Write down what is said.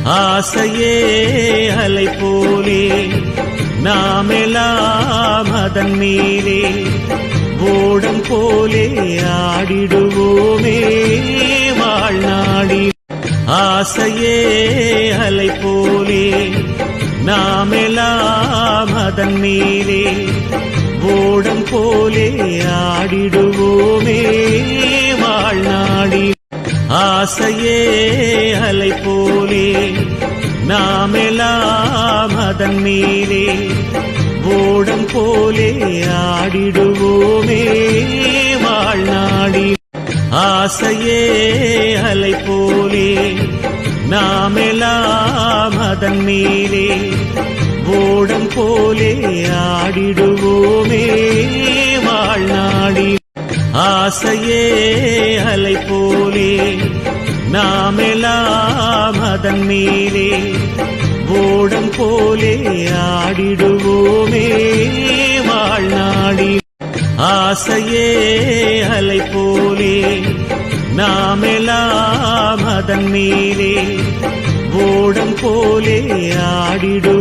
ஆசையே அலை போலே நாமெல்லாம் அதன் மேலே ஓடம் போலே ஆடிடுவோமே வாழ்நாடி. ஆசையே அலை போலே நாமெல்லாம் அதன் மேலே ஓடம் போலே ஆடிடுவோமே வாழ்நாடி. ஆசையே அலை போலே நாமெல்லாம் அதன் மேலே ஓடம் போலே ஆடிடுவோமே வாழ்நாடி. ஆசையே அலை போலே நாமெல்லாம் அதன் மேலே ஓடம் போலே ஆடிடுவோமே வாழ்நாடி. ஆசையே அலை போலே நாமெல்லாம் அதன் மேலே ஓடம் போலே ஆடிடுவோமே வாழ்நாடி. ஆசையே அலை போலே நாமெல்லாம் அதன் மேலே ஓடம் போலே ஆடிடுவோமே